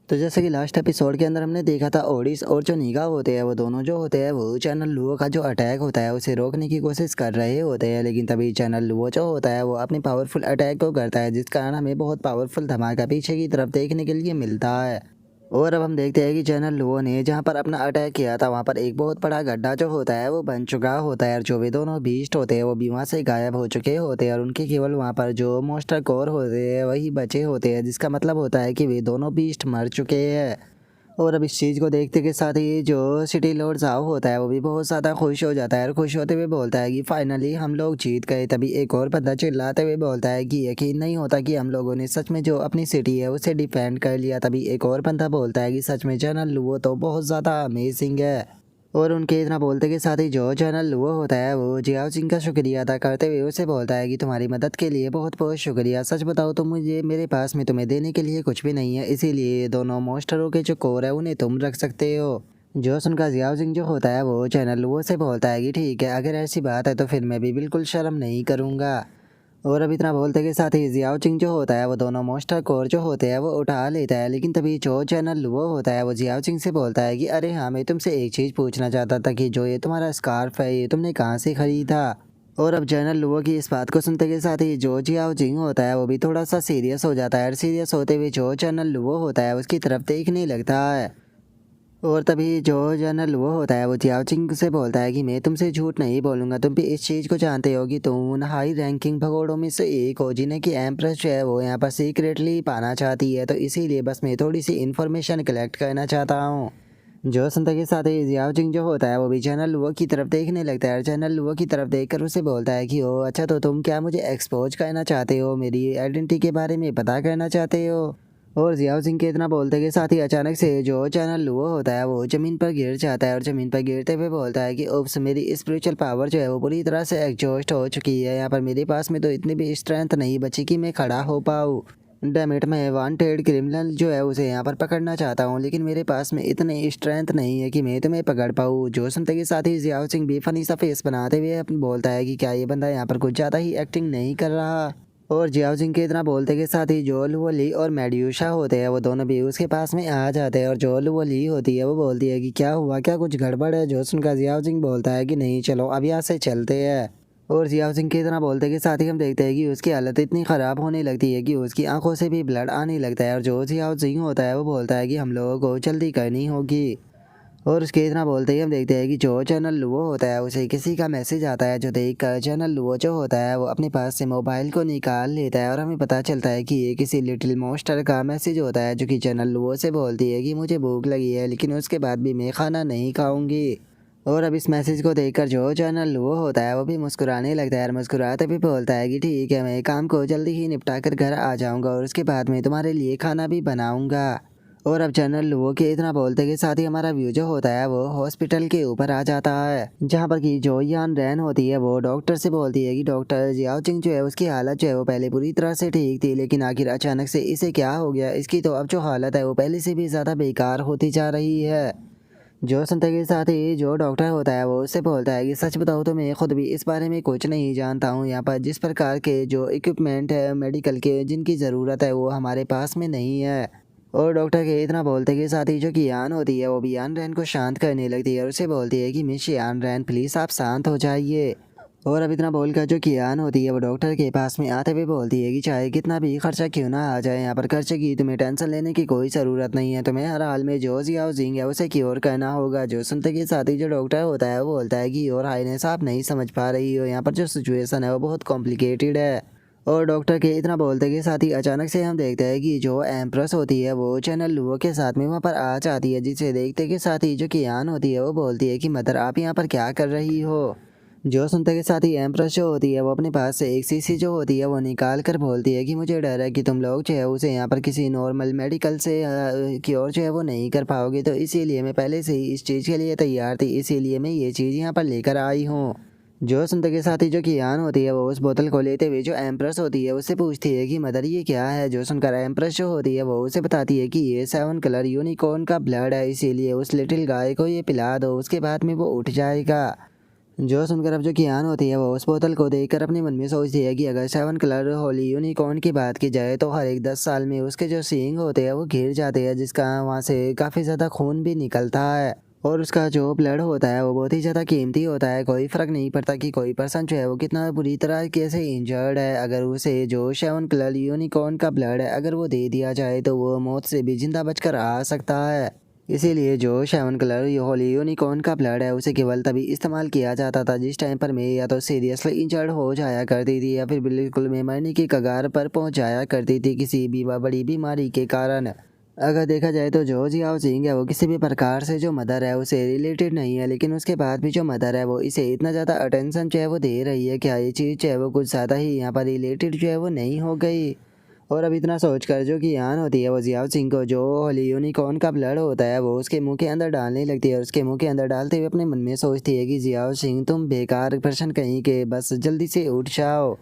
तो जैसे कि लास्ट एपिसोड के अंदर हमने देखा था ओडिस और जो नीगा होते हैं वो दोनों जो होते हैं वो चैनल लुओ का जो अटैक होता है उसे रोकने की कोशिश कर रहे होते हैं, लेकिन तभी चैनल लुओ जो होता है वो अपनी पावरफुल अटैक को करता है, जिस कारण हमें बहुत पावरफुल धमाका पीछे की तरफ देखने के लिए मिलता है। और अब हम देखते हैं कि चैनल लुओ ने जहाँ पर अपना अटैक किया था वहाँ पर एक बहुत बड़ा गड्ढा जो होता है वो बन चुका होता है, और जो वे दोनों बीस्ट होते हैं वो भी वहाँ से गायब हो चुके होते हैं और उनके केवल वहाँ पर जो मोस्टर कोर होते हैं वही बचे होते हैं, जिसका मतलब होता है कि वे दोनों बीस्ट मर चुके हैं। और अब इस चीज़ को देखते के साथ ही जो सिटी लॉर्ड जाओ होता है वो भी बहुत ज़्यादा खुश हो जाता है और खुश होते हुए बोलता है कि फाइनली हम लोग जीत गए। तभी एक और बंदा चिल्लाते हुए बोलता है कि यकीन नहीं होता कि हम लोगों ने सच में जो अपनी सिटी है उसे डिफेंड कर लिया। तभी एक और बंदा बोलता है कि सच में चैनल लुओ तो बहुत ज़्यादा अमेजिंग है। और उनके इतना बोलते के साथ ही जो चैनल लुओ होता है वो जियाओ सिंह का शुक्रिया अदा करते हुए उसे बोलता है कि तुम्हारी मदद के लिए बहुत बहुत शुक्रिया। सच बताओ तो मुझे मेरे पास में तुम्हें देने के लिए कुछ भी नहीं है, इसीलिए ये दोनों मॉन्स्टरों के जो कोर है उन्हें तुम रख सकते हो। जो सुनकर जियाओ सिंह जो होता है वो चैनल लुओ से बोलता है कि ठीक है, अगर ऐसी बात है तो फिर मैं भी बिल्कुल शर्म नहीं करूँगा। और अब इतना बोलते के साथ ही जियाओ चिंग जो होता है वो दोनों मोस्टर कोर जो होते हैं वो उठा लेता है, लेकिन तभी जो चैनल लुओ होता है वो जियाओ चिंग से बोलता है कि अरे हाँ, मैं तुमसे एक चीज़ पूछना चाहता था कि जो ये तुम्हारा स्कार्फ है ये तुमने कहाँ से खरीदा। और अब चैनल लुओ की इस बात को सुनते के साथ ही जो जियाओ चिंग होता है वो भी थोड़ा सा सीरियस हो जाता है, और सीरियस होते हुए जो चैनल लुओ होता है उसकी तरफ देखने लगता है। और तभी जो जनरल वो होता है वो जियाओ चिंग से बोलता है कि मैं तुमसे झूठ नहीं बोलूँगा, तुम भी इस चीज़ को जानते हो कि तुम उन हाई रैंकिंग भगोड़ों में से एक हो जिन्हें कि एम्प्रेस जो है वो यहाँ पर सीक्रेटली पाना चाहती है, तो इसीलिए बस मैं थोड़ी सी इन्फॉर्मेशन कलेक्ट करना चाहता हूँ। जो सुनते के साथ ही जियाओ चिंग जो होता है वो भी जनरल लुओ की तरफ देखने लगता है, और जनरल लुओ की तरफ देखकर उसे बोलता है कि ओ अच्छा, तो तुम क्या मुझे एक्सपोज करना चाहते हो, मेरी आइडेंटिटी के बारे में पता करना चाहते हो। और जियाओ सिंह के इतना बोलते के साथ ही अचानक से जो चैनल लुओ होता है वो ज़मीन पर गिर जाता है, और ज़मीन पर गिरते हुए बोलता है कि ओप्स, मेरी स्पिरिचुअल पावर जो है वो पूरी तरह से एग्जॉस्ट हो चुकी है। यहाँ पर मेरे पास में तो इतनी भी स्ट्रेंथ नहीं बची कि मैं खड़ा हो पाऊँ। डैम इट, मैं वांटेड क्रिमिनल जो है उसे यहाँ पर पकड़ना चाहता हूँ, लेकिन मेरे पास में इतनी स्ट्रेंथ नहीं है कि मैं तुम्हें पकड़ पाऊँ। जो सुनते के साथ ही जियाओ सिंह भी फनी सा फेस बनाते हुए बोलता है कि क्या ये बंदा यहाँ पर कुछ ज़्यादा ही एक्टिंग नहीं कर रहा। और जियाओ सिंह के इतना बोलते के साथ ही जो लुओली और मेड्यूसा होते हैं वो दोनों भी उसके पास में आ जाते हैं, और जो लुओली होती है वो बोलती है कि क्या हुआ, क्या कुछ गड़बड़ है। जो सुनकर जियाओ सिंह बोलता है कि नहीं, चलो अब यहाँ से चलते हैं। और जियाओ सिंह के इतना बोलते के साथ ही हम देखते हैं कि उसकी हालत इतनी ख़राब होने लगती है कि उसकी आंखों से भी ब्लड आने लगता है, और जो जियाओ सिंह होता है वो बोलता है कि हम लोगों को जल्दी करनी होगी। और उसके इतना बोलते ही हम देखते हैं कि जो चैनल लुओ होता है उसे किसी का मैसेज आता है, जो देख कर चैनल लुओ जो होता है वो अपने पास से मोबाइल को निकाल लेता है, और हमें पता चलता है कि ये किसी लिटिल मॉन्स्टर का मैसेज होता है, जो कि चैनल लुओ से बोलती है कि मुझे भूख लगी है लेकिन उसके बाद भी मैं खाना नहीं खाऊंगी। और अब इस मैसेज को देखकर जो चैनल लुओ होता है वो भी मुस्कुराने लगता है, और मुस्कुराते भी बोलता है कि ठीक है, मैं काम को जल्दी ही निपटा कर घर आ जाऊंगा और उसके बाद मैं तुम्हारे लिए खाना भी बनाऊंगा। और अब जनरल लुओ के इतना बोलते के साथ ही हमारा व्यू जो होता है वो हॉस्पिटल के ऊपर आ जाता है, जहाँ पर कि जो यान रैन होती है वो डॉक्टर से बोलती है कि डॉक्टर, जियाओ चिंग जो है उसकी हालत जो है वो पहले पूरी तरह से ठीक थी, लेकिन आखिर अचानक से इसे क्या हो गया, इसकी तो अब जो हालत है वो पहले से भी ज़्यादा बेकार होती जा रही है। जो सुनते के साथ ही जो डॉक्टर होता है वो उससे बोलता है कि सच बताऊँ तो मैं खुद भी इस बारे में कुछ नहीं जानता हूँ। यहाँ पर जिस प्रकार के जो इक्विपमेंट है मेडिकल के जिनकी ज़रूरत है वो हमारे पास में नहीं है। और डॉक्टर के इतना बोलते के साथ ही जो कि यान होती है वो भी यान रैन को शांत करने लगती है, और उसे बोलती है कि मिस यान रैन, प्लीज़ आप शांत हो जाइए। और अब इतना बोलकर जो कि यान होती है वो डॉक्टर के पास में आते हुए बोलती है कि चाहे कितना भी खर्चा क्यों ना आ जाए, यहाँ पर खर्चे की तुम्हें टेंशन लेने की कोई ज़रूरत नहीं है, तुम्हें हर हाल में जो जियाओ जिंग है उसे क्योर करना होगा। जो सुनते के साथ ही जो डॉक्टर होता है वो बोलता है कि और हाइनेस, आप नहीं समझ पा रही हो, यहाँ पर जो सिचुएशन है वो बहुत कॉम्प्लिकेटेड है। और डॉक्टर के इतना बोलते के साथ ही अचानक से हम देखते हैं कि जो एम्प्रेस होती है वो चैनल लुओ के साथ में वहाँ पर आ जाती है, जिसे देखते के साथ ही जो कि यान होती है वो बोलती है कि मदर, आप यहाँ पर क्या कर रही हो। जो सुनते के साथ ही एम्प्रेस जो होती है वो अपने पास से एक शीशी जो होती है वो निकाल कर बोलती है कि मुझे डर है कि तुम लोग जो है उसे यहाँ पर किसी नॉर्मल मेडिकल से क्योर जो है वो नहीं कर पाओगे, तो इसीलिए मैं पहले से ही इस चीज़ के लिए तैयार थी, इसीलिए मैं ये चीज़ यहाँ पर लेकर आई हूँ। जो सुनते के साथ ही जो कि यान होती है वो उस बोतल को लेते हुए जो एम्प्रेस होती है उससे पूछती है कि मदर ये क्या है। जो सुनकर एम्प्रेस जो होती है वो उसे बताती है कि ये 7 कलर यूनिकॉर्न का ब्लड है, इसीलिए उस लिटिल गाय को ये पिला दो, उसके बाद में वो उठ जाएगा। जो सुनकर अब जो कियान होती है वो उस बोतल को देखकर अपने मन में सोचती है कि अगर 7 कलर होली यूनिकॉर्न की बात की जाए तो हर एक 10 साल में उसके जो सींग होते हैं वो गिर जाते हैं, जिसका वहाँ से काफ़ी ज़्यादा खून भी निकलता है। और उसका जो ब्लड होता है वो बहुत ही ज़्यादा कीमती होता है। कोई फ़र्क नहीं पड़ता कि कोई पर्सन जो है वो कितना बुरी तरीके से इंजर्ड है, अगर उसे जो 7 कलर यूनिकॉर्न का ब्लड है अगर वो दे दिया जाए तो वो मौत से भी ज़िंदा बचकर आ सकता है। इसीलिए जो 7 कलर होली यूनिकॉर्न का ब्लड है उसे केवल तभी इस्तेमाल किया जाता था जिस टाइम पर मैं या तो सीरियसली इंजर्ड हो जाया करती थी या फिर बिल्कुल मैं मरने की कगार पर पहुंच जाया करती थी किसी भी बड़ी बीमारी के कारण। अगर देखा जाए तो जो जियाओ जिंग है वो किसी भी प्रकार से जो मदर है उसे रिलेटेड नहीं है, लेकिन उसके बाद भी जो मदर है वो इसे इतना ज़्यादा अटेंशन जो है वो दे रही है, क्या ये चीज़ जो है वो कुछ ज़्यादा ही यहाँ पर रिलेटेड जो है वो नहीं हो गई। और अब इतना सोच कर जो कि यान होती है वो जियाओ सिंह को जो होली यूनिकॉर्न का ब्लड होता है वो उसके मुंह के अंदर डालने लगती है और उसके मुंह के अंदर डालते हुए अपने मन में सोचती है कि जियाओ सिंह तुम बेकार प्रश्न कहीं के, बस जल्दी से उठ जाओ।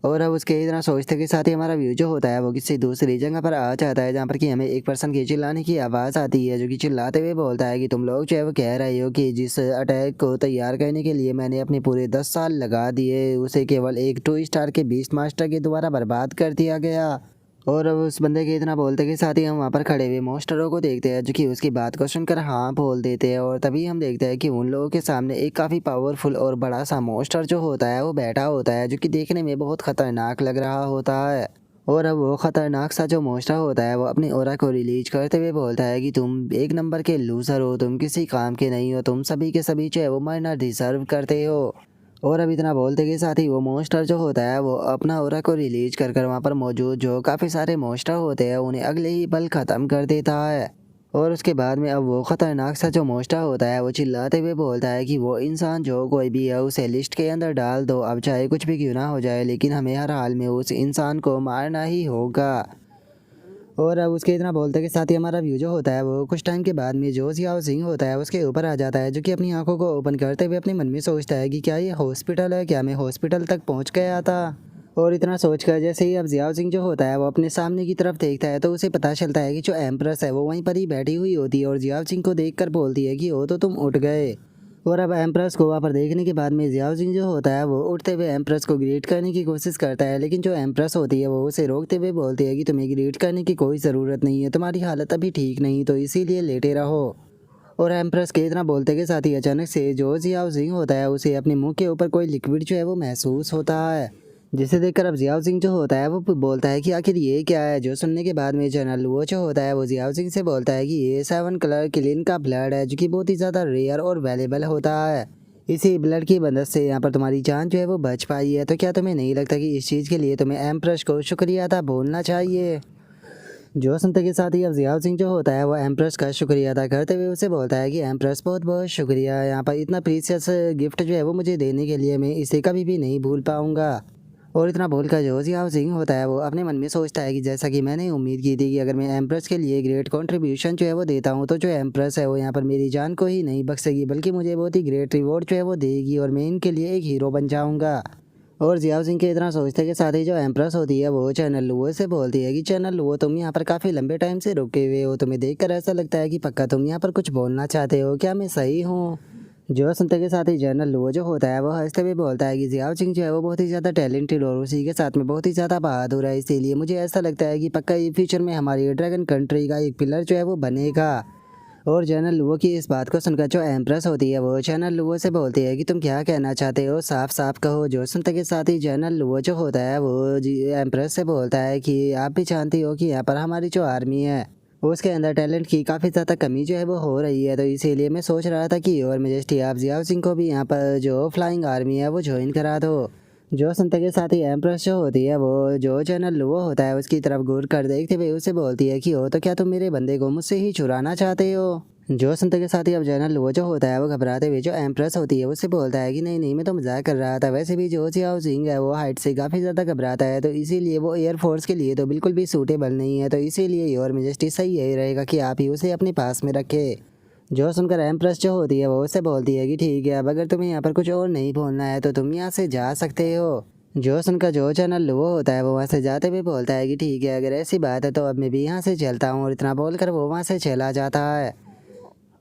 और अब उसके इतना सोचते के साथ ही हमारा व्यू जो होता है वो किसी दूसरी जगह पर आ जाता है, जहाँ पर कि हमें एक पर्सन की चिल्लाने की आवाज़ आती है जो कि चिल्लाते हुए बोलता है कि तुम लोग जो है वो कह रहे हो कि जिस अटैक को तैयार करने के लिए मैंने अपने पूरे 10 साल लगा दिए उसे केवल एक 2 स्टार के बीस्ट मास्टर के द्वारा बर्बाद कर दिया गया। और अब उस बंदे के इतना बोलते के साथ ही हम वहाँ पर खड़े हुए मॉन्स्टरों को देखते हैं जो कि उसकी बात को सुनकर हाँ बोल देते हैं। और तभी हम देखते हैं कि उन लोगों के सामने एक काफ़ी पावरफुल और बड़ा सा मॉन्स्टर जो होता है वो बैठा होता है, जो कि देखने में बहुत ख़तरनाक लग रहा होता है। और अब वो ख़तरनाक सा जो मॉन्स्टर होता है वो अपनी ऑरा को रिलीज करते हुए बोलता है कि तुम एक नंबर के लूज़र हो, तुम किसी काम के नहीं हो, तुम सभी के सभी जो है वो मरना डिजर्व करते हो। और अब इतना बोलते के साथ ही वो मॉन्स्टर जो होता है वो अपना ऑरा को रिलीज कर कर वहाँ पर मौजूद जो काफ़ी सारे मॉन्स्टर होते हैं उन्हें अगले ही पल ख़त्म कर देता है। और उसके बाद में अब वो ख़तरनाक सा जो मॉन्स्टर होता है वो चिल्लाते हुए बोलता है कि वो इंसान जो कोई भी है उसे लिस्ट के अंदर डाल दो, अब चाहे कुछ भी क्यों ना हो जाए लेकिन हमें हर हाल में उस इंसान को मारना ही होगा। और अब उसके इतना बोलते के साथ ही हमारा व्यू जो होता है वो कुछ टाइम के बाद में जो जियाओ सिंह होता है उसके ऊपर आ जाता है, जो कि अपनी आंखों को ओपन करते हुए अपने मन में सोचता है कि क्या ये हॉस्पिटल है, क्या मैं हॉस्पिटल तक पहुंच गया था। और इतना सोचकर जैसे ही अब जियाओ सिंह जो होता है वो अपने सामने की तरफ देखता है तो उसे पता चलता है कि जो एम्प्रेस है वो वहीं पर ही बैठी हुई होती है और जियाओ सिंह को देखकर बोलती है कि ओ तो तुम उठ गए। और अब एम्प्रेस को वहाँ पर देखने के बाद में जियाओ जिंग जो होता है वो उठते हुए एम्प्रेस को ग्रीट करने की कोशिश करता है, लेकिन जो एम्प्रेस होती है वो उसे रोकते हुए बोलती है कि तुम्हें ग्रीट करने की कोई ज़रूरत नहीं है, तुम्हारी हालत अभी ठीक नहीं तो इसीलिए लेटे रहो। और एम्प्रेस के इतना बोलते के साथ ही अचानक से जो जियाओ जिंग होता है उसे अपने मुंह के ऊपर कोई लिक्विड जो है वो महसूस होता है, जिसे देखकर अब जियाओ सिंह जो होता है वो बोलता है कि आखिर ये क्या है। जो सुनने के बाद में जनरल वो जो होता है वो जियाओ सिंह से बोलता है कि ये 7 कलर क्लीन का ब्लड है जो कि बहुत ही ज़्यादा रेयर और वैल्यूबल होता है, इसी ब्लड की मदद से यहाँ पर तुम्हारी जान जो है वो बच पाई है, तो क्या तुम्हें नहीं लगता कि इस चीज़ के लिए तुम्हें एम्प्रेस को शुक्रिया अदा बोलना चाहिए। जो सुनते के साथ ही अब जियाओ सिंह जो होता है वो एम्प्रेस का शुक्रिया अदा करते हुए उसे बोलता है कि एम्प्रेस बहुत बहुत शुक्रिया, यहाँ पर इतना प्रीशियस गिफ्ट जो है वो मुझे देने के लिए, मैं इसे कभी भी नहीं भूल पाऊँगा। और इतना बोलकर जो जियाओ सिंह होता है वो अपने मन में सोचता है कि जैसा कि मैंने उम्मीद की थी कि अगर मैं एम्प्रेस के लिए ग्रेट कंट्रीब्यूशन जो है वो देता हूँ तो जो एम्प्रेस है वो यहाँ पर मेरी जान को ही नहीं बख्शेगी बल्कि मुझे बहुत ही ग्रेट रिवॉर्ड जो है वो देगी और मैं इनके लिए एक हीरो बन जाऊँगा। और जियाओ सिंह के इतना सोचते के साथ ही जो एम्प्रेस होती है वो चैनल लुओ से बोलती है कि चैनल लुओ तुम यहाँ पर काफ़ी लंबे टाइम से रुके हुए हो, तुम्हें देखकर ऐसा लगता है कि पक्का तुम यहाँ पर कुछ बोलना चाहते हो, क्या मैं सही हूँ। जो सुनते के साथ ही जनरल लुओ जो होता है वो हंसते हुए बोलता है कि जियाओ सिंह जो है वो बहुत ही ज़्यादा टैलेंटेड और उसी के साथ में बहुत ही ज़्यादा बहादुर है, इसीलिए मुझे ऐसा लगता है कि पक्का ये फ्यूचर में हमारी ड्रैगन कंट्री का एक पिलर जो है वो बनेगा। और जनरल लुओ की इस बात को सुनकर जो एम्प्रेस होती है वो जनरल लुओ से बोलती है कि तुम क्या कहना चाहते हो, साफ साफ कहो। जो सुनते के साथ ही जनरल लुओ जो होता है वो एम्प्रेस से बोलता है कि आप भी जानती हो कि यहाँ पर हमारी जो आर्मी है उसके अंदर टैलेंट की काफ़ी ज़्यादा कमी जो है वो हो रही है, तो इसीलिए मैं सोच रहा था कि और मेजेस्टी आप जियाओ सिंह को भी यहाँ पर जो फ्लाइंग आर्मी है वो ज्वाइन करा दो। जो सुनते के साथ ही एम्प्रेस जो होती है वो जो जनरल लुओ होता है उसकी तरफ घूर कर देखते हुए उसे बोलती है कि हो तो क्या तुम मेरे बंदे को मुझसे ही चुराना चाहते हो। जो सुनते के साथ ही अब जनरल लुओ जो होता है वो घबराते हुए जो एम्प्रेस होती है उससे बोलता है कि नहीं नहीं मैं तो मजाक कर रहा था, वैसे भी जो जियाओ सिंह है वो हाइट से काफ़ी ज़्यादा घबराता है तो इसीलिए वो एयरफोर्स के लिए तो बिल्कुल भी सूटेबल नहीं है, तो इसीलिए योर मेजेस्टी सही यही रहेगा कि आप ही उसे अपने पास में रखें। जो सुनकर एम्प्रेस जो होती है वो उससे बोलती है कि ठीक है, अब अगर तुम्हें यहाँ पर कुछ और नहीं बोलना है तो तुम यहाँ से जा सकते हो। जो सुनकर जो चैनल वो होता है वो वहाँ से जाते हुए बोलता है कि ठीक है, अगर ऐसी बात है तो अब मैं भी यहाँ से चलता हूँ, और इतना बोलकर वो वहाँ से चला जाता है।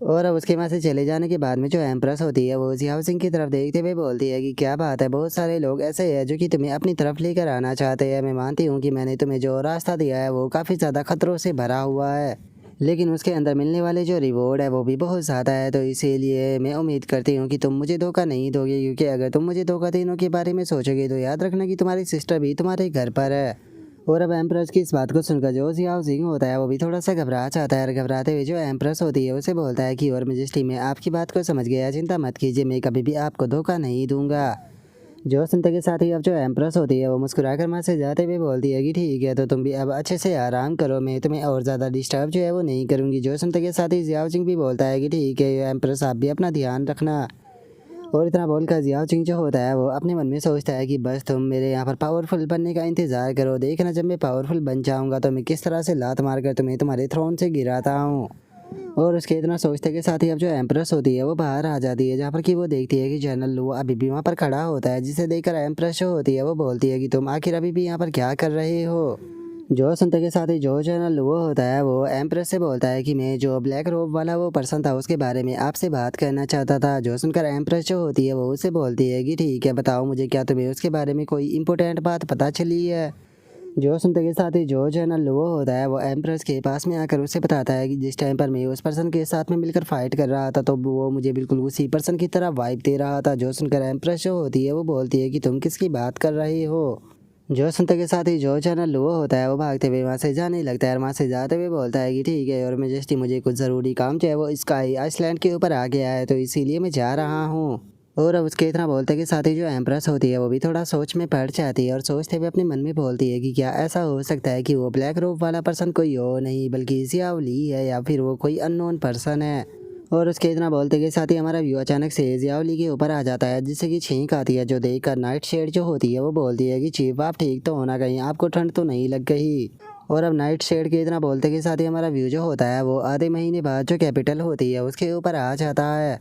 और अब उसके वहाँ से चले जाने के बाद में जो एम्प्रेस होती है वो जियाओ सिंह की तरफ देखते हुए बोलती है कि क्या बात है, बहुत सारे लोग ऐसे हैं जो कि तुम्हें अपनी तरफ लेकर आना चाहते हैं। मैं मानती हूँ कि मैंने तुम्हें जो रास्ता दिया है वो काफ़ी ज़्यादा खतरों से भरा हुआ है, लेकिन उसके अंदर मिलने वाले जो रिवॉर्ड है वो भी बहुत ज़्यादा है। तो इसीलिए मैं उम्मीद करती हूँ कि तुम मुझे धोखा नहीं दोगे, क्योंकि अगर तुम मुझे धोखा देने के बारे में सोचोगे तो याद रखना कि तुम्हारी सिस्टर भी तुम्हारे घर पर है। और अब एम्प्रेस की इस बात को सुनकर जो जियाओ जिंग होता है वो भी थोड़ा सा घबरा जाता है, और घबराते हुए जो एम्प्रेस होती है उसे बोलता है कि और मेजेस्टी, मैं आपकी बात को समझ गया, चिंता मत कीजिए, मैं कभी भी आपको धोखा नहीं दूंगा। जो सुनते के साथ ही अब जो एम्प्रेस होती है वो मुस्कुराकर वहाँ से जाते हुए बोलती है कि ठीक है, तो तुम भी अब अच्छे से आराम करो, मैं तुम्हें और ज़्यादा डिस्टर्ब जो है वो नहीं करूँगी। जो सुनते के साथ ही जियाओ जिंग भी बोलता है कि ठीक है एम्प्रेस, आप भी अपना ध्यान रखना। और इतना बोलकर जियाओ चिंग जो होता है वो अपने मन में सोचता है कि बस तुम मेरे यहाँ पर पावरफुल बनने का इंतज़ार करो, देखना जब मैं पावरफुल बन जाऊँगा तो मैं किस तरह से लात मार कर तुम्हें तुम्हारे थ्रोन से गिराता हूँ। और उसके इतना सोचते के साथ ही अब जो एम्प्रेस होती है वो बाहर आ जाती है, जहाँ पर कि वो देखती है कि जनरल लू अभी भी वहाँ पर खड़ा होता है, जिसे देखकर एम्प्रेस जो होती है वो बोलती है कि तुम आखिर अभी भी यहाँ पर क्या कर रहे हो। जो सुनते के साथ ही जो जनरल वो होता है वो एम्प्रेस से बोलता है कि मैं जो ब्लैक रोब वाला वो पर्सन था उसके बारे में आपसे बात करना चाहता था। जो सुनकर एम्प्रेस जो होती है वो उससे बोलती है कि ठीक है, बताओ मुझे, क्या तुम्हें उसके बारे में कोई इंपॉर्टेंट बात पता चली है। जो सुनते के साथ ही जो जनरल वो होता है वो एम्प्रेस के पास में आकर उसे बताता है कि जिस टाइम पर मैं उस पर्सन के साथ में मिलकर फाइट कर रहा था तो वो मुझे बिल्कुल उसी पर्सन की तरह वाइब दे रहा था। जो सुनकर एम्प्रेस जो होती है वो बोलती है कि तुम किसकी बात कर रहे हो। जो सुनते के साथ ही जो चैनल वो होता है वो भागते हुए वहाँ से जाने लगता है, और वहाँ से जाते हुए बोलता है कि ठीक है और मेजेस्टी, मुझे कुछ ज़रूरी काम जो है वो स्काई आइसलैंड के ऊपर आ गया है, तो इसीलिए मैं जा रहा हूँ। और अब उसके इतना बोलते के साथ ही जो एम्प्रेस होती है वो भी थोड़ा सोच में पड़ जाती है, और सोचते हुए अपने मन में बोलती है कि क्या ऐसा हो सकता है कि वो ब्लैक रोब वाला पर्सन कोई और नहीं बल्कि जियाओ ली है, या फिर वो कोई अननोन पर्सन है। और उसके इतना बोलते के साथ ही हमारा व्यू अचानक से जियाओली के ऊपर आ जाता है, जिससे कि छींक आती है। जो देखकर नाइट शेड जो होती है वो बोलती है कि चीफ आप ठीक तो होना, कहीं आपको ठंड तो नहीं लग गई। और अब नाइट शेड के इतना बोलते के साथ ही हमारा व्यू जो होता है वो आधे महीने बाद जो कैपिटल होती है उसके ऊपर आ जाता है।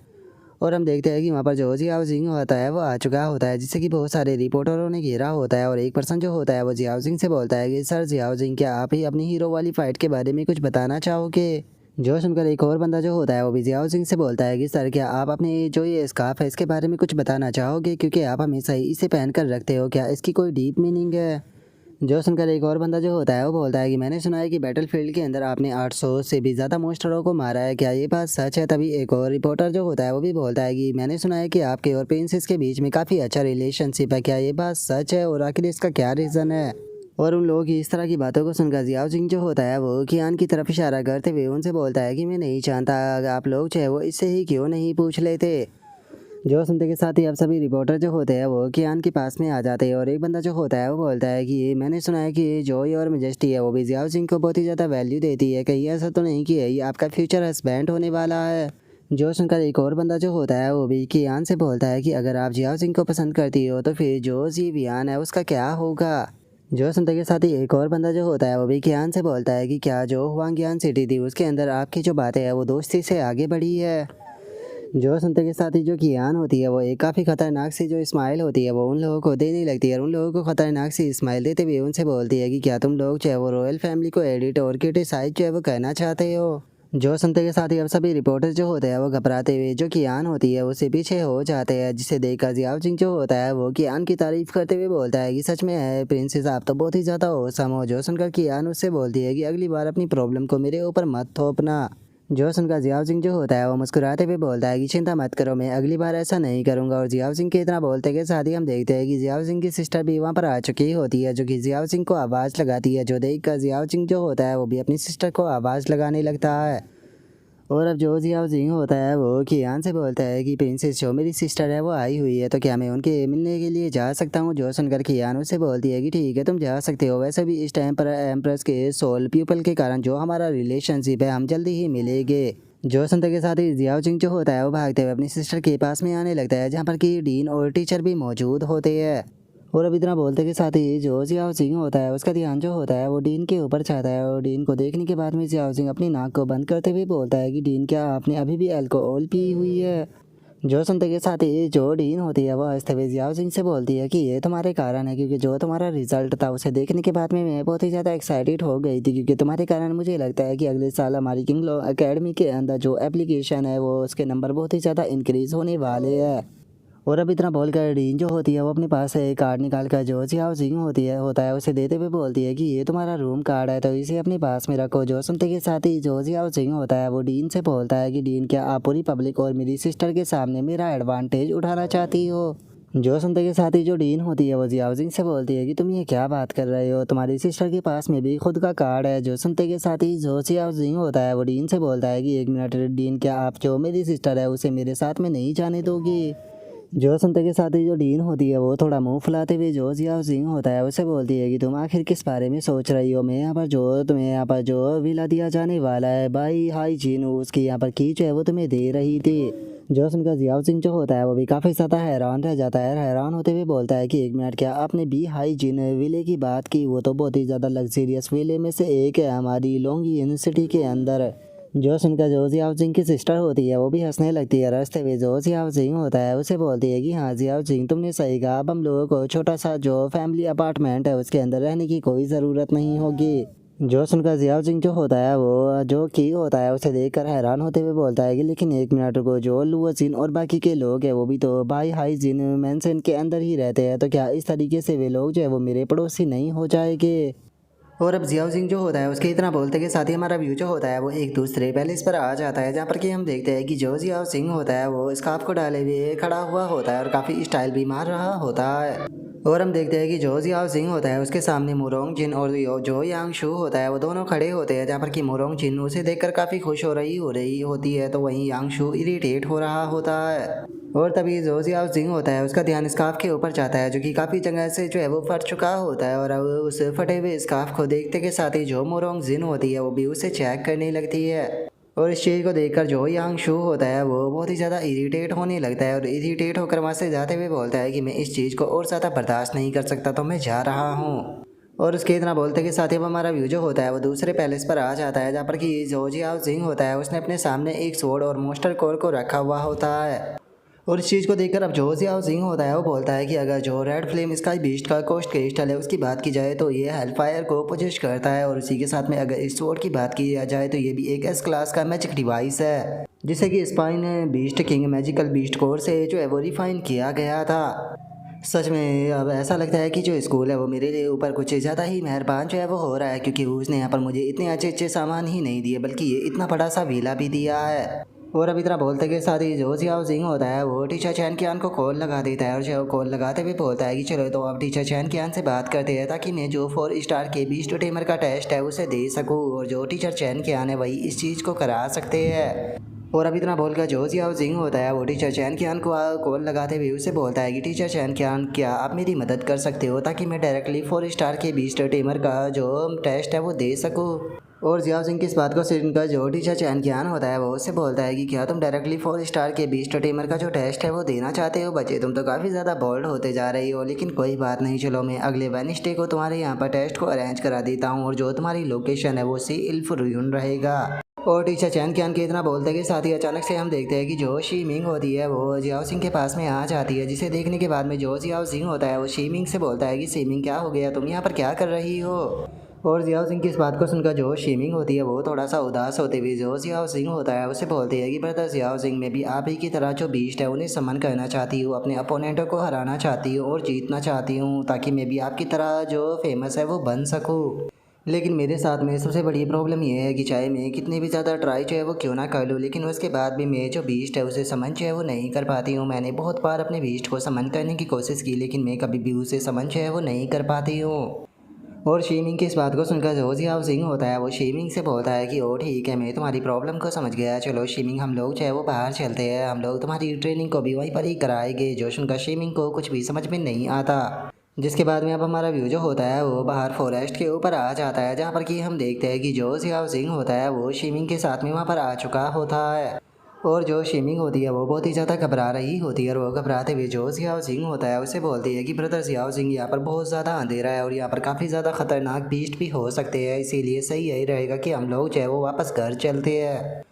और हम देखते हैं कि वहाँ पर जो जियाओ जिंग होता है वो आ चुका होता है, जिससे कि बहुत सारे रिपोर्टरों ने घेरा होता है। और एक पर्सन जो होता है वो जियाओ जिंग से बोलता है कि सर जियाओ जिंग, क्या आप ही अपनी हीरो वाली फाइट के बारे में कुछ बताना चाहोगे। जो सुनकर एक और बंदा जो होता है वो भी जियाओ सिंह से बोलता है कि सर, क्या आप अपने जो ये स्कार्फ है इसके बारे में कुछ बताना चाहोगे, क्योंकि आप हमेशा ही इसे पहन कर रखते हो, क्या इसकी कोई डीप मीनिंग है। जो सुनकर एक और बंदा जो होता है वो बोलता है कि मैंने सुना है कि बैटलफील्ड के अंदर आपने 800 से भी ज़्यादा मोस्टरों को मारा है, क्या ये बात सच है। तभी एक और रिपोर्टर जो होता है वो भी बोलता है कि मैंने सुना है कि आपके और प्रिंसेस के बीच में काफ़ी अच्छा रिलेशनशिप है, क्या ये बात सच है और आखिर इसका क्या रीज़न है। और उन लोगों की इस तरह की बातों को सुनकर जियाओ जिंग जो होता है वो कियान की तरफ इशारा करते हुए उनसे बोलता है कि मैं नहीं जानता, आप लोग जो है वो इससे ही क्यों नहीं पूछ लेते। जो सुनते के साथ ही अब सभी रिपोर्टर जो होते हैं वो कियान के पास में आ जाते हैं, और एक बंदा जो होता है वो बोलता है कि ये मैंने सुना है कि ये जॉय और मेजेस्टी है वो भी जियाओ जिंग को बहुत ही ज़्यादा वैल्यू देती है, कहीं ऐसा तो नहीं कि ये आपका फ्यूचर हस्बैंड होने वाला है। जो सुनकर एक और बंदा जो होता है वो भी कियान से बोलता है कि अगर आप जियाओ जिंग को पसंद करती हो तो फिर जो जी वियान है उसका क्या होगा। जो सुनते के साथ ही एक और बंदा जो होता है वो भी कियान से बोलता है कि क्या जो हुआंगियान सिटी थी उसके अंदर आपकी जो बातें हैं वो दोस्ती से आगे बढ़ी है। जो सुनते के साथ ही जो कियान होती है वो एक काफ़ी खतरनाक सी जो स्माइल होती है वो उन लोगों को देने लगती है, और उन लोगों को खतरनाक सी स्माइल देते हुए उनसे बोलती है कि क्या तुम लोग जो है वो रॉयल फैमिली को एडिट और क्रिटिसाइज जो है वो कहना चाहते हो। जो सुनते के साथ ही अब सभी रिपोर्टर्स जो होते हैं वो घबराते हुए जो कियान होती है उससे पीछे हो जाते हैं, जिसे देखकर जियाओ जिंग जो होता है वो कियान की तारीफ करते हुए बोलता है कि सच में है प्रिंसेस, आप तो बहुत ही ज़्यादा औसम हो। जो सुनकर कियान उससे बोलती है कि अगली बार अपनी प्रॉब्लम को मेरे ऊपर मत थोपना। जो सुनकर जियाओ जिंग जो होता है वो मुस्कुराते हुए बोलता है कि चिंता मत करो, मैं अगली बार ऐसा नहीं करूंगा। और जियाओ जिंग के इतना बोलते के साथ ही हम देखते हैं कि जियाओ जिंग की सिस्टर भी वहाँ पर आ चुकी होती है, जो कि जियाओ जिंग को आवाज़ लगाती है। जो देखकर जियाओ जिंग जो होता है वो भी अपनी सिस्टर को आवाज़ लगाने लगता है। और अब जो जियाओ जिंग होता है वो कियान से बोलता है कि प्रिंसेस जो मेरी सिस्टर है वो आई हुई है, तो क्या मैं उनके मिलने के लिए जा सकता हूँ। जो सुनकर कियान उससे बोलती है कि ठीक है तुम जा सकते हो, वैसे भी इस टाइम पर एम्प्रेस के सोल पीपल के कारण जो हमारा रिलेशनशिप है हम जल्दी ही मिलेंगे। जो सुनते के साथ ही जियाओ जिंग जो होता है वो भागते हुए अपनी सिस्टर के पास में आने लगता है, जहाँ पर कि डीन और टीचर भी मौजूद होते हैं। और अब इतना बोलते के साथ ही जो जियाओ सिंह होता है उसका ध्यान जो होता है वो डीन के ऊपर जाता है, और डीन को देखने के बाद में जियाओ सिंह अपनी नाक को बंद करते हुए बोलता है कि डीन, क्या आपने अभी भी अल्कोहल पी हुई है। जो सुनते के साथ ही जो डीन होती है वो हंसते हुए जियाओ जिंग से बोलती है कि ये तुम्हारे कारण है, क्योंकि जो तुम्हारा रिजल्ट था उसे देखने के बाद में मैं बहुत ही ज़्यादा एक्साइटेड हो गई थी, क्योंकि तुम्हारे कारण मुझे लगता है कि अगले साल हमारी किंग लॉ एकेडमी के अंदर जो एप्लीकेशन है वो उसके नंबर बहुत ही ज़्यादा इंक्रीज़ होने वाले हैं। और अब इतना बोलकर डीन जो होती है वो अपने पास से एक कार्ड निकाल कर जो जियाओ जिंग होता है उसे देते हुए बोलती है कि ये तुम्हारा रूम कार्ड है तो इसे अपने पास में रखो। जो सुनते के साथ ही जो जियाओ जिंग होता है वो डीन से बोलता है कि डीन, क्या आप पूरी पब्लिक और मेरी सिस्टर के सामने मेरा एडवांटेज उठाना चाहती हो? जो सुनते के साथ ही जो डीन होती है वो जियाओ जिंग से बोलती है कि तुम ये क्या बात कर रहे हो, तुम्हारी सिस्टर के पास में भी खुद का कार्ड है। जो सुनते के साथ ही जो जियाओ जिंग होता है वो डीन से बोलता है कि एक मिनट डीन, क्या आप जो मेरी सिस्टर है उसे मेरे साथ में नहीं जाने दोगी? जो सुनते के साथ ही जो डीन होती है वो थोड़ा मुंह फुलाते हुए जो जियाओ जिंग होता है उसे बोलती है कि तुम आखिर किस बारे में सोच रही हो? मैं यहाँ पर जो तुम्हें यहाँ पर जो विला दिया जाने वाला है बाई हाई जीन उसकी यहाँ पर की जो है वो तुम्हें दे रही थी। जो सुनकर जियाओ जिंग जो होता है वो भी काफ़ी ज़्यादा हैरान रह जाता है, हैरान होते हुए बोलता है कि एक मिनट, क्या आपने बी हाई जीन विले की बात की? वो तो बहुत ही ज़्यादा लग्जरियस विले में से एक है हमारी लोंगी यूनिवर्सिटी के अंदर। जो सुनकर जो जियाओ जिंग की सिस्टर होती है वो भी हंसने लगती है। रास्ते में जो जियाओ जिंग होता है उसे बोलती है कि हाँ जियाओ जिंग, तुमने सही कहा, अब हम लोगों को छोटा सा जो फैमिली अपार्टमेंट है उसके अंदर रहने की कोई ज़रूरत नहीं होगी। जो सुनकर जियाओ जिंग जो होता है वो जो की होता है उसे देखकर हैरान होते हुए बोलता है कि लेकिन एक मिनट को, जो लुओ जिन और बाकी के लोग हैं वो भी तो बाई हाई जिन मेंशन के अंदर ही रहते हैं, तो क्या इस तरीके से वे लोग जो है वो मेरे पड़ोसी नहीं हो जाएंगे? और अब जियाओ जिंग जो होता है उसके इतना बोलते के साथ ही हमारा व्यू जो होता है वो एक दूसरे पैलेस पर आ जाता है, जहाँ पर कि हम देखते हैं कि जो जियाओ जिंग होता है वो स्कार्फ को डाले हुए खड़ा हुआ होता है और काफ़ी स्टाइल भी मार रहा होता है। और हम देखते हैं कि जो जियाओ जिंग होता है उसके सामने मुरोंग जिन और जो यांग शू होता है वो दोनों खड़े होते हैं, जहाँ पर कि मुरोंग जिन उसे देखकर काफ़ी खुश हो रही होती है, तो वहीं यांग शू इरिटेट हो रहा होता है। और तभी जो जियाओ जिंग होता है उसका ध्यान स्कार्फ के ऊपर जाता है, जो कि काफ़ी जगह से जो है वो फट चुका होता है, और अब उस फटे हुए स्कार्फ को देखते के साथ ही जो मोरोंग जिन होती है वो भी उसे चेक करने लगती है। और इस चीज़ को देखकर जो यांग शू होता है वो बहुत ही ज़्यादा इरिटेट होने लगता है और इरिटेट होकर वहाँ से जाते हुए बोलता है कि मैं इस चीज़ को और ज़्यादा बर्दाश्त नहीं कर सकता, तो मैं जा रहा हूँ। और उसके इतना बोलते के साथ ही अब हमारा व्यू जो होता है वो दूसरे पैलेस पर आ जाता है, जहाँ पर कि जो जियाओ जिंग होता है उसने अपने सामने एक स्वॉर्ड और मोस्टर कोर को रखा हुआ होता है। और इस चीज़ को देखकर अब जो जियाओ जिंग होता है वो बोलता है कि अगर जो रेड फ्लेम स्काई बीस्ट का कोस्ट क्रिस्टल है उसकी बात की जाए तो ये हेलफायर को पोजेस करता है, और उसी के साथ में अगर इस स्वॉर्ड की बात की जाए तो ये भी एक एस क्लास का मैजिक डिवाइस है, जिसे कि spine beast king magical beast core से जो है वो रिफाइन किया गया था। सच में अब ऐसा लगता है कि जो स्कूल है वो मेरे लिए ऊपर कुछ ज़्यादा ही मेहरबान जो है वो हो रहा है, क्योंकि उसने यहाँ पर मुझे इतने अच्छे अच्छे सामान ही नहीं दिए बल्कि ये इतना बड़ा सा वीला भी दिया है। और अब इतना बोलते के साथ ही जो जियाओ जिंग होता है वो टीचर चैन कियान को कॉल लगा देता है, और जो कॉल लगाते हुए बोलता है कि चलो तो अब टीचर चैन कियान से बात करते हैं ताकि मैं जो 4 स्टार के बीस्ट टेमर का टेस्ट है उसे दे सकूँ, और जो टीचर चैन कियान है वही इस चीज़ को करा सकते हैं। और अब इतना बोलकर जो जियाओ जिंग होता है वो टीचर चैन कियान को कॉल लगाते हुए उसे बोलता है कि टीचर चैन कियान, क्या आप मेरी मदद कर सकते हो ताकि मैं डायरेक्टली 4 स्टार के बीस्ट टेमर का जो टेस्ट है वो दे सकूँ? और जियाओ जिंग की इस बात को सुनकर जो टीचर चैन कियान होता है वो उससे बोलता है कि क्या तुम डायरेक्टली 4 स्टार के बीस्ट टेमर का जो टेस्ट है वो देना चाहते हो? बच्चे तुम तो काफ़ी ज़्यादा बोल्ड होते जा रही हो, लेकिन कोई बात नहीं, चलो मैं अगले वेडनेसडे को तुम्हारे यहाँ पर टेस्ट को अरेंज करा देता हूँ, और जो तुम्हारी लोकेशन है वो सी इल्फ रुइन रहेगा। और टीचर चैन कियान के इतना बोलते के साथ ही अचानक से हम देखते हैं कि जो शी मिंग होती है वो जियाओ सिंह के पास में आ जाती है, जिसे देखने के बाद में जो जियाओ सिंह होता है वो शी मिंग से बोलता है कि शी मिंग क्या हो गया, तुम यहाँ पर क्या कर रही हो? और जियाओ सिंह की इस बात को सुनकर जो शी मिंग होती है वो थोड़ा सा उदास होते हुए जो जियाओ सिंह होता है उसे बोलती है कि ब्रदर जियाओ सिंह, मैं भी आप ही की तरह जो बीस्ट है उन्हें समन करना चाहती हूँ, अपने अपोनेंटों को हराना चाहती हूँ और जीतना चाहती हूँ, ताकि मैं भी आपकी तरह जो फेमस है वो बन सकूँ। लेकिन मेरे साथ में सबसे बड़ी प्रॉब्लम ये है कि चाहे मैं कितनी भी ज़्यादा ट्राई जो है वो क्यों ना कर लूँ, लेकिन उसके बाद भी मैं जो बीस्ट है उसे समन जो है वो नहीं कर पाती हूँ। मैंने बहुत बार अपने बीस्ट को समन करने की कोशिश की, लेकिन मैं कभी भी उसे समन जो है वो नहीं कर पाती हूँ। और शीमिंग की इस बात को सुनकर जो जियाओ सिंह होता है वो शीमिंग से बोलता है कि ओ ठीक है, मैं तुम्हारी प्रॉब्लम को समझ गया, चलो शीमिंग हम लोग जो है वो बाहर चलते हैं, हम लोग तुम्हारी ट्रेनिंग को भी वहीं पर ही कराएंगे। जो सुनकर शीमिंग को कुछ भी समझ में नहीं आता, जिसके बाद में अब हमारा व्यू जो होता है वो बाहर फॉरेस्ट के ऊपर आ जाता है, जहाँ पर कि हम देखते हैं कि जो जियाओ सिंह होता है वो शीमिंग के साथ में वहाँ पर आ चुका होता है। और जो शीमिंग होती है वो बहुत ही ज़्यादा घबरा रही होती है, और वो घबराते हुए जो जियाओ सिंह होता है उसे बोलती है कि ब्रदर जियाओ सिंह, यहाँ पर बहुत ज़्यादा अंधेरा है और यहाँ पर काफ़ी ज़्यादा खतरनाक बीस्ट भी हो सकते हैं, इसीलिए सही यही रहेगा कि हम लोग जो है वो वापस घर चलते हैं।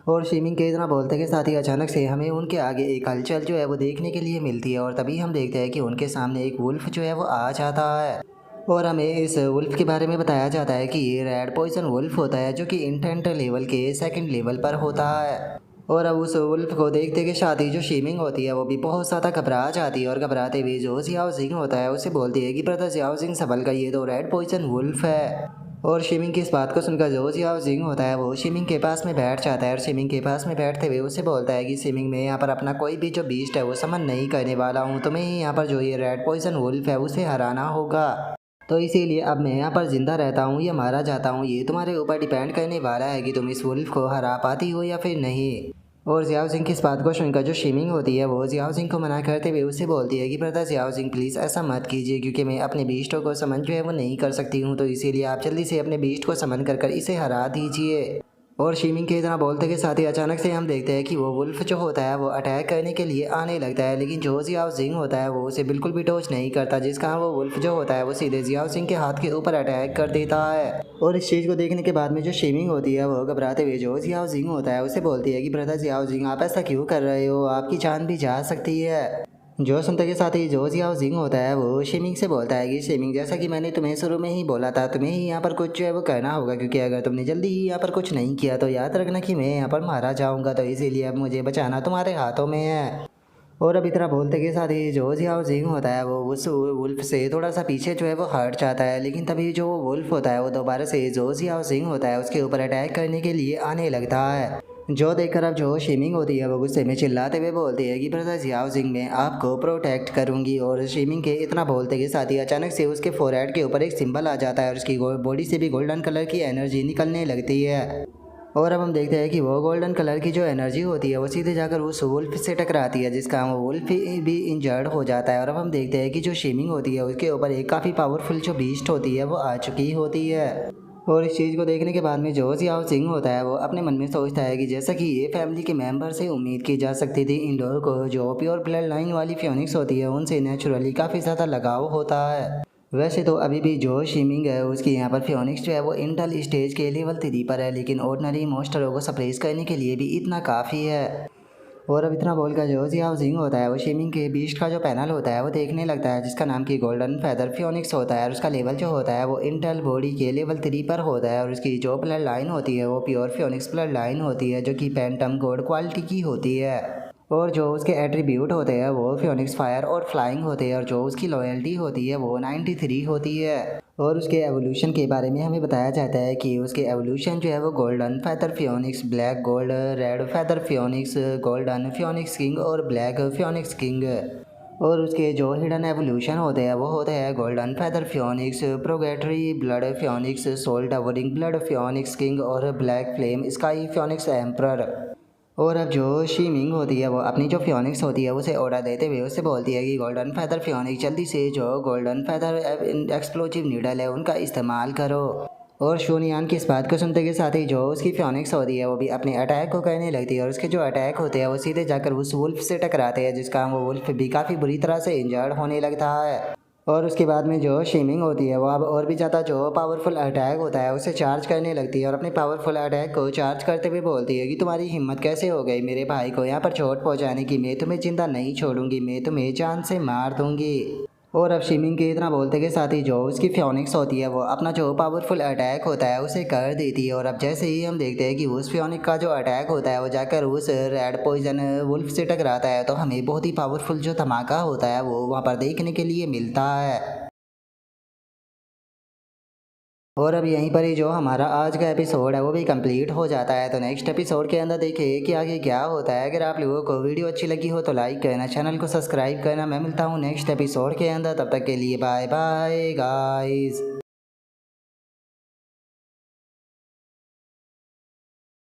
और शिमिंग के इतना बोलते के साथ ही अचानक से हमें उनके आगे एक हलचल जो है वो देखने के लिए मिलती है और तभी हम देखते हैं कि उनके सामने एक वुल्फ जो है वो आ जाता है और हमें इस वुल्फ के बारे में बताया जाता है कि ये रेड पॉइजन वुल्फ होता है जो कि इंटेंट लेवल के सेकंड लेवल पर होता है। और अब उस वुल्फ को देखते के साथ ही जो शिमिंग होती है वो भी बहुत ज़्यादा घबरा जाती है और घबराते हुए जो जियाओ जिंग होता है उसे बोलती है कि ब्रदर जियाओ जिंग संभल कर, ये तो रेड पॉइजन वुल्फ है। और शिमिंग की इस बात को सुनकर जो जियाओ जिंग होता है वो शिमिंग के पास में बैठ जाता है और शिमिंग के पास में बैठते हुए उसे बोलता है कि शिमिंग, मैं यहाँ पर अपना कोई भी जो बीस्ट है वो समन नहीं करने वाला हूँ, तुम्हें ही यहाँ पर जो ये रेड पॉइजन वुल्फ है उसे हराना होगा। तो इसीलिए अब मैं यहाँ पर जिंदा रहता हूँ या मारा जाता हूँ ये तुम्हारे ऊपर डिपेंड करने वाला है कि तुम इस वुल्फ को हरा पाती हो या फिर नहीं। और जियाओ जिंग की इस बात को सुनकर जो शिमिंग होती है वो जियाओ जिंग को मना करते हुए उससे बोलती है कि ब्रदर जियाओ जिंग प्लीज़ ऐसा मत कीजिए, क्योंकि मैं अपने बीस्टों को समन जो है वो नहीं कर सकती हूँ, तो इसीलिए आप जल्दी से अपने बीस्ट को समन कर इसे हरा दीजिए। और शिमिंग के इतना बोलते के साथ ही अचानक से हम देखते हैं कि वो वुल्फ जो होता है वो अटैक करने के लिए आने लगता है, लेकिन जो जियाओ जिंग होता है वो उसे बिल्कुल भी टच नहीं करता, जिस कारण वो वुल्फ जो होता है वो सीधे जियाओ जिंग के हाथ के ऊपर अटैक कर देता है। और इस चीज़ को देखने के बाद में जो शिमिंग होती है वो घबराते हुए जो जियाओ जिंग होता है उसे बोलती है कि ब्रदर जियाओ जिंग, आप ऐसा क्यों कर रहे हो, आपकी जान भी जा सकती है। जो सुनते के साथ ही जो जियाओ जिंग होता है वो शिमिंग से बोलता है कि शिमिंग, जैसा कि मैंने तुम्हें शुरू में ही बोला था, तुम्हें ही यहाँ पर कुछ जो है वो करना होगा, क्योंकि अगर तुमने जल्दी ही यहाँ पर कुछ नहीं किया तो याद रखना कि मैं यहाँ पर मारा जाऊँगा, तो इसीलिए अब मुझे बचाना तुम्हारे हाथों में है। और अब इतना बोलते के साथ ही जो जियाओ जिंग होता है वो उस वुल्फ से थोड़ा सा पीछे जो है वो हट जाता है, लेकिन तभी जो वो वुल्फ होता है वो दोबारा से जो जियाओ जिंग होता है उसके ऊपर अटैक करने के लिए आने लगता है। जो देखकर अब जो शिमिंग होती है वो गुस्से में चिल्लाते हुए बोलती है कि ब्रदर जियाओ जिंग, मैं आपको प्रोटेक्ट करूंगी। और शिमिंग के इतना बोलते के साथ ही अचानक से उसके फोरहेड के ऊपर एक सिंबल आ जाता है और उसकी बॉडी से भी गोल्डन कलर की एनर्जी निकलने लगती है। और अब हम देखते हैं कि वो गोल्डन कलर की जो एनर्जी होती है वो सीधे जाकर उस वुल्फ से टकराती है, जिसका वो वुल्फ भी इंजर्ड हो जाता है। और अब हम देखते हैं कि जो शिमिंग होती है उसके ऊपर एक काफ़ी पावरफुल जो बीस्ट होती है वो आ चुकी होती है। और इस चीज़ को देखने के बाद में जो जियाओ जिंग होता है वो अपने मन में सोचता है कि जैसा कि ये फैमिली के मेंबर से उम्मीद की जा सकती थी, इन लोगों को जो प्योर ब्लड लाइन वाली फियोनिक्स होती है उनसे नेचुरली काफ़ी ज़्यादा लगाव होता है। वैसे तो अभी भी जो शिमिंग है उसकी यहाँ पर फियोनिक्स जो है वो इंटेल स्टेज के लेवल 3 पर है, लेकिन ऑर्डिनरी मॉन्स्टरों को सप्रेस करने के लिए भी इतना काफ़ी है। और अब इतना बोलकर जो जियाओ जिंग होता है वो शिमिंग के बीस्ट का जो पैनल होता है वो देखने लगता है, जिसका नाम की गोल्डन फेदर फियोनिक्स होता है, और उसका लेवल जो होता है वो इंटेल बॉडी के लेवल 3 पर होता है। और उसकी जो ब्लड लाइन होती है वो प्योर फियोनिक्स ब्लड लाइन होती है, जो कि पेंटम गोल्ड क्वालिटी की होती है। और जो उसके एट्रीब्यूट होते हैं वो फियोनिक्स फायर और फ्लाइंग होते हैं, और जो उसकी लॉयल्टी होती है वो 93 होती है। और उसके एवोल्यूशन के बारे में हमें बताया जाता है कि उसके एवोल्यूशन जो है वो golden feather phoenix, black gold, red feather phoenix, golden phoenix king और ब्लैक फियोनिक्स किंग। और उसके जो हिडन एवोल्यूशन होते हैं वो होते हैं golden feather phoenix, purgatory blood phoenix, soul towering blood phoenix king और black flame sky phoenix emperor. और अब जो शिमिंग होती है वो अपनी जो फियोनिक्स होती है उसे ऑर्डर देते हुए उससे बोलती है कि गोल्डन फैदर फियोनिक्स जल्दी से जो गोल्डन फैदर एक्सप्लोजिव नीडल है उनका इस्तेमाल करो। और शूनियान की इस बात को सुनते के साथ ही जो उसकी फियोनिक्स होती है वो भी अपने अटैक को करने लगती है, और उसके जो अटैक होते हैं वो सीधे जाकर उस वुल्फ से टकराते हैं, जिसका वो वुल्फ भी काफ़ी बुरी तरह से इंजर्ड होने लगता है। और उसके बाद में जो शिमिंग होती है वो अब और भी ज़्यादा जो पावरफुल अटैक होता है उसे चार्ज करने लगती है, और अपने पावरफुल अटैक को चार्ज करते हुए बोलती है कि तुम्हारी हिम्मत कैसे हो गई मेरे भाई को यहाँ पर चोट पहुँचाने की, मैं तुम्हें जिंदा नहीं छोड़ूंगी, मैं तुम्हें जान से मार दूंगी। और अब शिमिंग के इतना बोलते के साथ ही जो उसकी फियोनिक्स होती है वो अपना जो पावरफुल अटैक होता है उसे कर देती है। और अब जैसे ही हम देखते हैं कि उस फियोनिक का जो अटैक होता है वो जाकर उस रेड पॉइजन वुल्फ से टकराता है, तो हमें बहुत ही पावरफुल जो धमाका होता है वो वहाँ पर देखने के लिए मिलता है। और अब यहीं पर ही जो हमारा आज का एपिसोड है वो भी कंप्लीट हो जाता है। तो नेक्स्ट एपिसोड के अंदर देखिए कि आगे क्या होता है। अगर आप लोगों को वीडियो अच्छी लगी हो तो लाइक करना, चैनल को सब्सक्राइब करना। मैं मिलता हूँ नेक्स्ट एपिसोड के अंदर, तब तक के लिए बाय बाय गाइस।